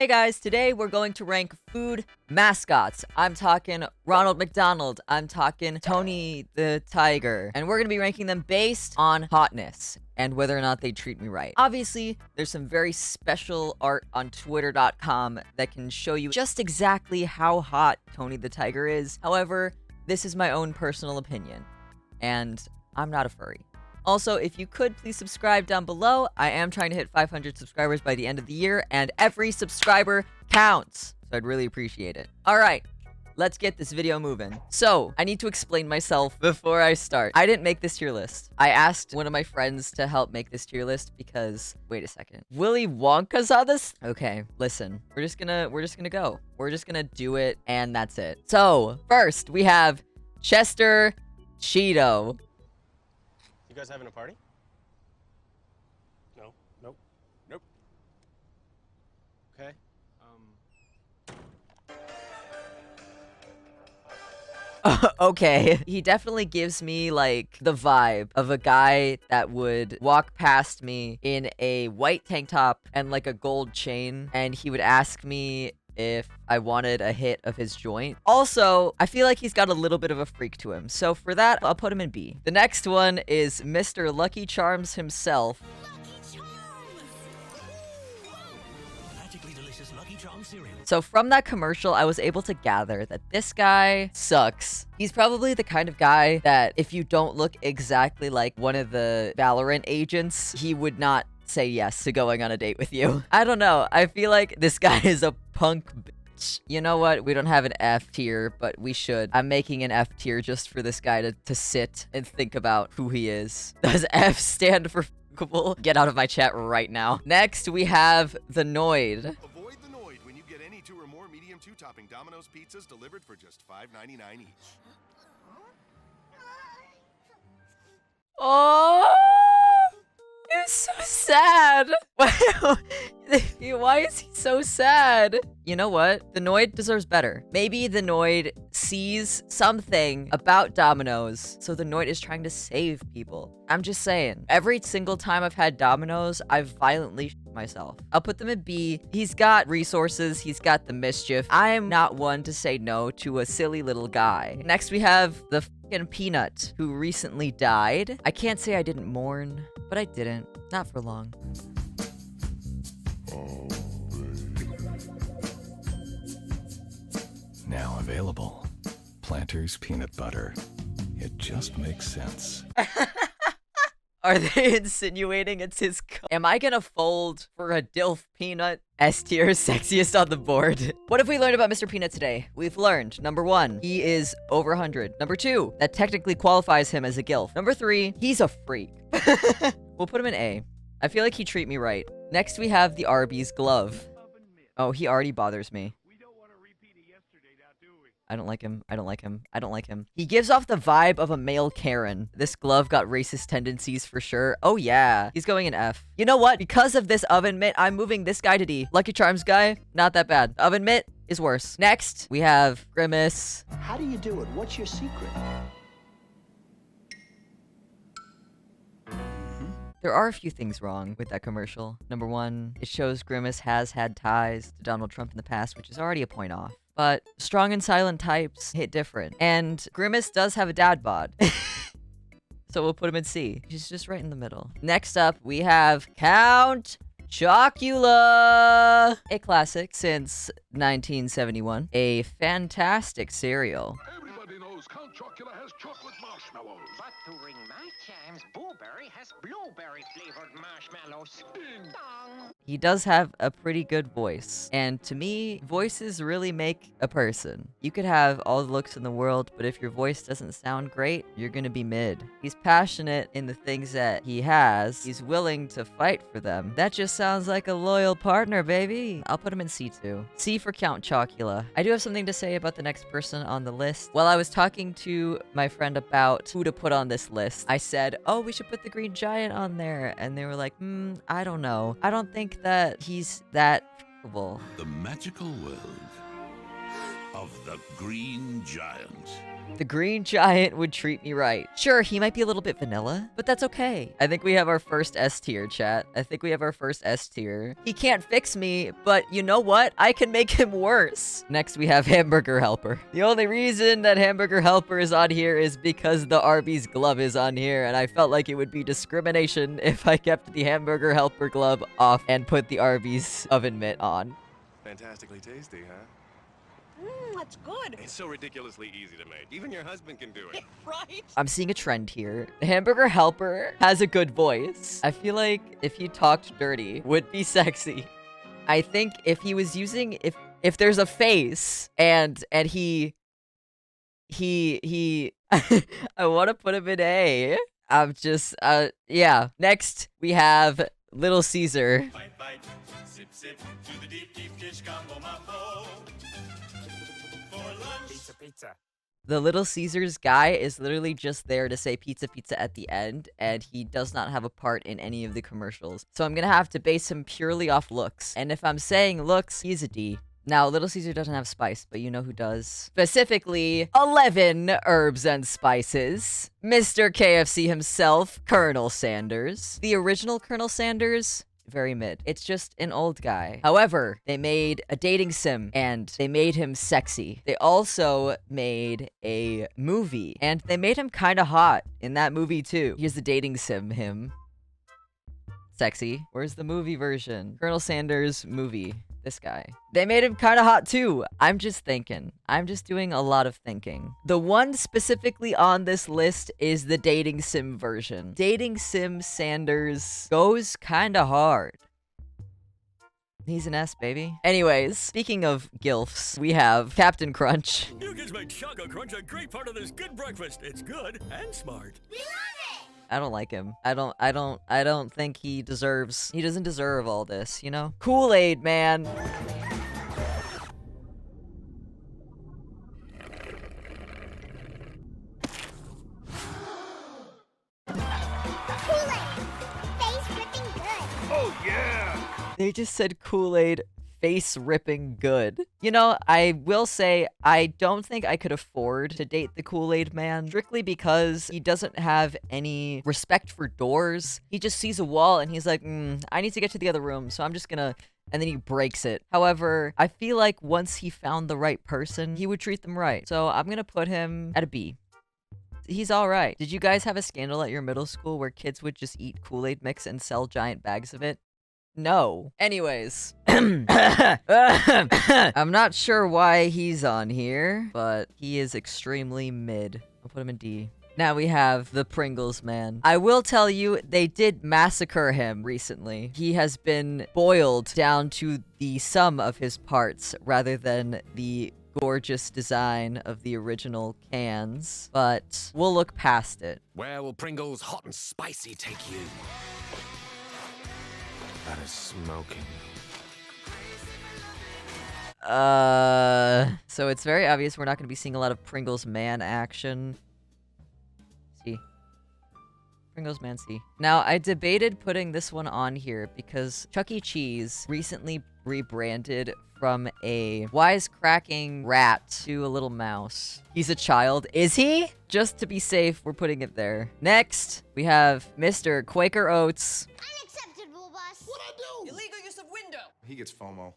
Hey guys, today we're going to rank food mascots. I'm talking Ronalf McDonald, I'm talking Tony the Tiger, and we're going to be ranking them based on hotness and whether or not they treat me right. Obviously, there's some very special art on twitter.com that can show you just exactly how hot Tony the Tiger is. However, this is my own personal opinion, and I'm not a furry. Also, if you could please subscribe down below. I am trying to hit 500 subscribers by the end of the year, and every subscriber counts. So I'd really appreciate it. All right, let's get this video moving. So I need to explain myself before I start. I didn't make this tier list. I asked one of my friends to help make this tier list because, wait a second, Willy Wonka saw this? Okay, listen, we're just gonna go. We're just gonna do it, and that's it. So first we have Chester Cheeto. You guys having a party? No. Nope. Nope. Okay. Okay. He definitely gives me, like, the vibe of a guy that would walk past me in a white tank top and, like, a gold chain, and he would ask me if I wanted a hit of his joint. Also, I feel like he's got a little bit of a freak to him, so for that, I'll put him in B. The next one is Mr. Lucky Charms himself. Magically delicious Lucky Charms cereal. So from that commercial, I was able to gather that this guy sucks. He's probably the kind of guy that if you don't look exactly like one of the Valorant agents, he would not say yes to going on a date with you. I don't know. I feel like this guy is a punk bitch. You know what? We don't have an F tier, but we should. I'm making an F tier just for this guy to sit and think about who he is. Does F stand for fuckable? Get out of my chat right now. Next, we have the Noid. Avoid the Noid when you get any 2 or more medium 2-topping Domino's pizzas delivered for just $5.99 each. Oh! It's so sad. Why is he so sad? You know what? The Noid deserves better. Maybe the Noid sees something about Domino's, so the Noid is trying to save people. I'm just saying. Every single time I've had Domino's, I've violently shit myself. I'll put them in B. He's got resources. He's got the mischief. I am not one to say no to a silly little guy. Next, we have the fucking Peanut, who recently died. I can't say I didn't mourn, but I didn't. Not for long. Now available. Planters peanut butter. It just makes sense. Are they insinuating it's his Am I gonna fold for a DILF Peanut? S tier, sexiest on the board. What have we learned about Mr. Peanut today? We've learned, number 1, he is over 100. Number 2, that technically qualifies him as a GILF. Number 3, he's a freak. We'll put him in A. I feel like he'd treat me right. Next, we have the Arby's glove. Oh, he already bothers me. I don't like him. I don't like him. I don't like him. He gives off the vibe of a male Karen. This glove got racist tendencies for sure. Oh yeah. He's going in F. You know what? Because of this oven mitt, I'm moving this guy to D. Lucky Charms guy, not that bad. Oven mitt is worse. Next, we have Grimace. How do you do it? What's your secret? There are a few things wrong with that commercial. Number 1, it shows Grimace has had ties to Donald Trump in the past, which is already a point off. But strong and silent types hit different. And Grimace does have a dad bod. So we'll put him in C. He's just right in the middle. Next up, we have Count Chocula. A classic since 1971. A fantastic cereal. Everybody knows Count Chocula has chocolate marshmallows. But to ring my chimes, Blueberry has blueberry-flavored marshmallows. Ding dong! He does have a pretty good voice. And to me, voices really make a person. You could have all the looks in the world, but if your voice doesn't sound great, you're gonna be mid. He's passionate in the things that he has. He's willing to fight for them. That just sounds like a loyal partner, baby. I'll put him in C2. C for Count Chocula. I do have something to say about the next person on the list. While I was talking to my friend about who to put on this list, I said, oh, we should put the Green Giant on there. And they were like, I don't know. I don't think that he's that fuckable. The magical world of the Green Giant. The Green Giant would treat me right. Sure, he might be a little bit vanilla, but that's okay. I think we have our first S tier, chat. I think we have our first S tier. He can't fix me, but you know what? I can make him worse. Next, we have Hamburger Helper. The only reason that Hamburger Helper is on here is because the Arby's glove is on here, and I felt like it would be discrimination if I kept the Hamburger Helper glove off and put the Arby's oven mitt on. Fantastically tasty, huh? That's good. It's so ridiculously easy to make. Even your husband can do it. Right? I'm seeing a trend here. The Hamburger Helper has a good voice. I feel like if he talked dirty, would be sexy. I think if he was using, if there's a face and he I want to put him in A. I'm just, yeah. Next, we have Little Caesar. Bite, bite, sip, sip, to the deep, deep dish combo mambo. For lunch. Pizza, pizza. The Little Caesars guy is literally just there to say pizza, pizza at the end, and he does not have a part in any of the commercials. So I'm gonna have to base him purely off looks. And if I'm saying looks, he's a D. Now, Little Caesar doesn't have spice, but you know who does. Specifically, 11 herbs and spices. Mr. KFC himself, Colonel Sanders. The original Colonel Sanders, very mid. It's just an old guy. However, they made a dating sim, and they made him sexy. They also made a movie, and they made him kind of hot in that movie, too. Here's the dating sim, him. Sexy. Where's the movie version? Colonel Sanders movie. This guy. They made him kind of hot too. I'm just thinking. I'm just doing a lot of thinking. The one specifically on this list is the dating sim version. Dating sim Sanders goes kind of hard. He's an S, baby. Anyways, speaking of gilfs, we have Captain Crunch. You kids make Choco Crunch a great part of this good breakfast. It's good and smart. I don't like him. I don't think he doesn't deserve all this, you know? Kool-Aid, man. They just said Kool-Aid face ripping good. You know, I will say I don't think I could afford to date the Kool-Aid man, strictly because he doesn't have any respect for doors. He just sees a wall and he's like, I need to get to the other room, so I'm just gonna, and then he breaks it. However, I feel like once he found the right person, he would treat them right. So I'm gonna put him at a B. He's all right. Did you guys have a scandal at your middle school where kids would just eat Kool-Aid mix and sell giant bags of it? No. Anyways. I'm not sure why he's on here, but he is extremely mid. I'll put him in D. Now we have the Pringles man. I will tell you, they did massacre him recently. He has been boiled down to the sum of his parts rather than the gorgeous design of the original cans, but we'll look past it. Where will Pringles hot and spicy take you? That is smoking. So it's very obvious we're not going to be seeing a lot of Pringles man action. C. Pringles man C. Now, I debated putting this one on here because Chuck E. Cheese recently rebranded from a wisecracking rat to a little mouse. He's a child. Is he? Just to be safe, we're putting it there. Next, we have Mr. Quaker Oats. Unacceptable, boss. What I do? Illegal use of window. He gets FOMO.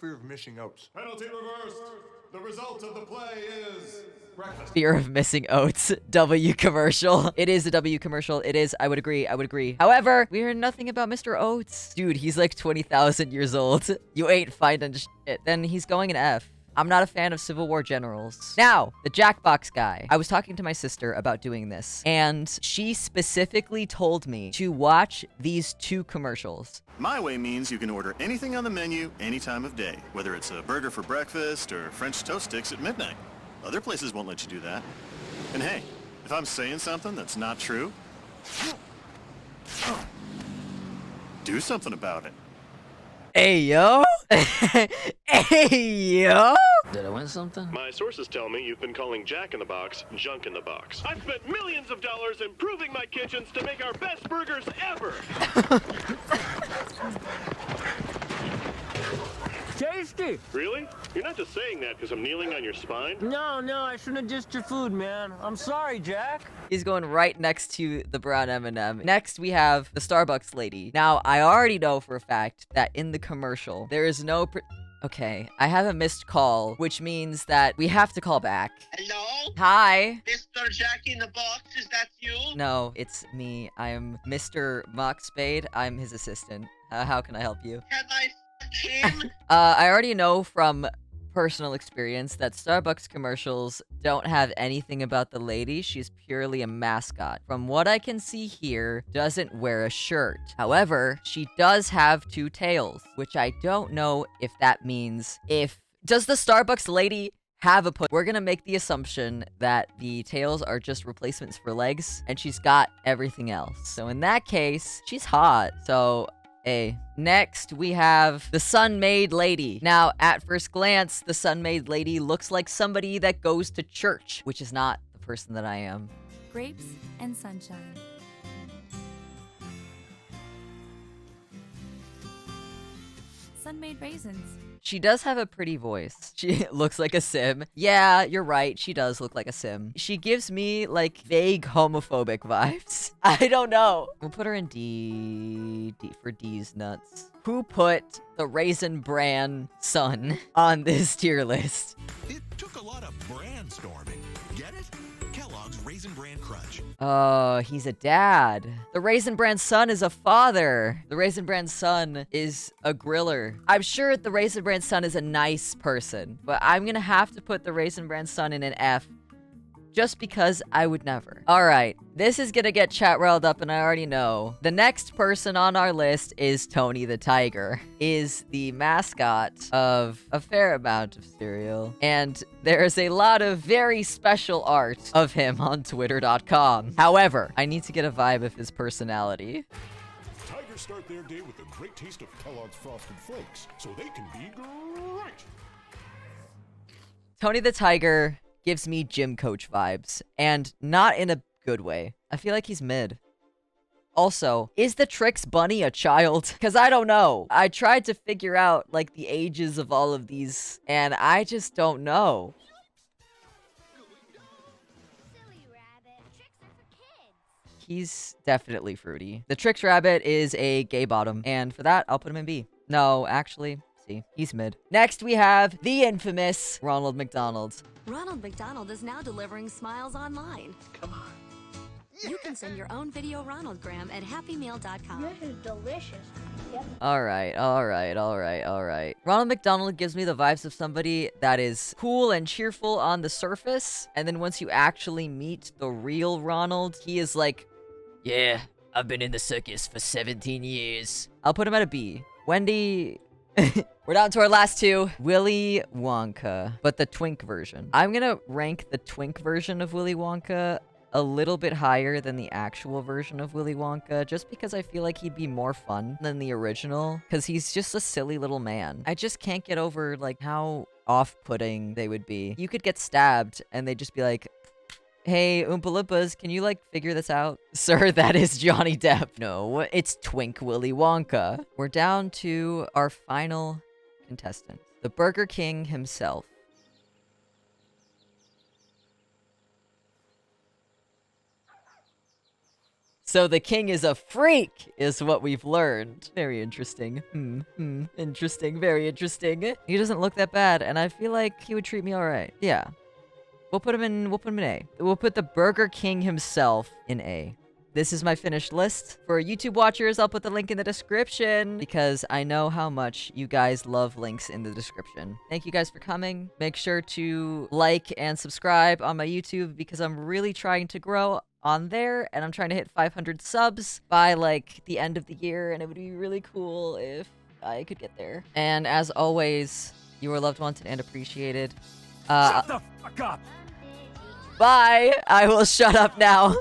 Fear of missing oats. Penalty reversed. The result of the play is breakfast. Fear of missing oats. W commercial. It is a W commercial. It is. I would agree. I would agree. However, we heard nothing about Mr. Oats. Dude, he's like 20,000 years old. You ain't finding shit. Then he's going in F. I'm not a fan of Civil War generals. Now, the Jackbox guy. I was talking to my sister about doing this, and she specifically told me to watch these two commercials. My Way means you can order anything on the menu any time of day, whether it's a burger for breakfast or French toast sticks at midnight. Other places won't let you do that. And hey, if I'm saying something that's not true, do something about it. Hey, yo. Hey, yo. Did I win something? My sources tell me you've been calling Jack in the Box junk in the box. I've spent millions of dollars improving my kitchens to make our best burgers ever. Tasty! empty. Really? You're not just saying that because I'm kneeling on your spine? No, I shouldn't have dissed your food, man. I'm sorry, Jack. He's going right next to the brown M&M. Next, we have the Starbucks lady. Now, I already know for a fact that in the commercial, there is no... Okay, I have a missed call, which means that we have to call back. Hello? Hi? Mr. Jack in the Box, is that you? No, it's me. I am Mr. Mockspade. I'm his assistant. How can I help you? Can I fuck him? I already know from personal experience that Starbucks commercials don't have anything about the lady. She's purely a mascot. From what I can see here, doesn't wear a shirt. However, she does have 2 tails, which I don't know if that means does the Starbucks lady have a We're gonna make the assumption that the tails are just replacements for legs, and she's got everything else. So in that case, she's hot. So A. Next, we have the Sun-Maid Lady. Now, at first glance, the Sun-Maid Lady looks like somebody that goes to church, which is not the person that I am. Grapes and sunshine. Sun-Maid raisins. She does have a pretty voice. She looks like a sim. Yeah, you're right. She does look like a sim. She gives me, like, vague homophobic vibes. I don't know. We'll put her in D for D's nuts. Who put the Raisin Bran son on this tier list? It took a lot of brandstorming. Get it? Kellogg's Raisin Bran Crunch. Oh, he's a dad. The Raisin Bran son is a father. The Raisin Bran son is a griller. I'm sure the Raisin Bran son is a nice person, but I'm gonna have to put the Raisin Bran son in an F just because I would never. All right, this is gonna get chat riled up, and I already know. The next person on our list is Tony the Tiger, is the mascot of a fair amount of cereal, and there's a lot of very special art of him on Twitter.com. However, I need to get a vibe of his personality. Tigers start their day with a great taste of Kellogg's Frosted Flakes, so they can be great. Tony the Tiger gives me gym coach vibes, and not in a good way. I feel like he's mid. Also, is the Trix bunny a child? Because I don't know. I tried to figure out, like, the ages of all of these, and I just don't know. He's definitely fruity. The Trix rabbit is a gay bottom, and for that, I'll put him in B. No, actually, C. He's mid. Next, we have the infamous Ronald McDonald. Ronald McDonald is now delivering smiles online. Come on. You can send your own video Ronaldgram at happymeal.com. This is delicious. Yep. All right. Ronald McDonald gives me the vibes of somebody that is cool and cheerful on the surface, and then once you actually meet the real Ronald, he is like, yeah, I've been in the circus for 17 years. I'll put him at a B. Wendy... We're down to our last 2. Willy Wonka, but the twink version. I'm gonna rank the twink version of Willy Wonka a little bit higher than the actual version of Willy Wonka, just because I feel like he'd be more fun than the original, because he's just a silly little man. I just can't get over, like, how off-putting they would be. You could get stabbed, and they'd just be like, hey, Oompa Loompas, can you, like, figure this out? Sir, that is Johnny Depp. No, it's Twink Willy Wonka. We're down to our final contestant, the Burger King himself. So the king is a freak, is what we've learned. Very interesting. Interesting, very interesting. He doesn't look that bad, and I feel like he would treat me all right. Yeah. We'll put him in A. We'll put the Burger King himself in A. This is my finished list. For YouTube watchers, I'll put the link in the description because I know how much you guys love links in the description. Thank you guys for coming. Make sure to like and subscribe on my YouTube because I'm really trying to grow on there, and I'm trying to hit 500 subs by, like, the end of the year, and it would be really cool if I could get there. And as always, you are loved, wanted, and appreciated. Shut the fuck up! Bye! I will shut up now.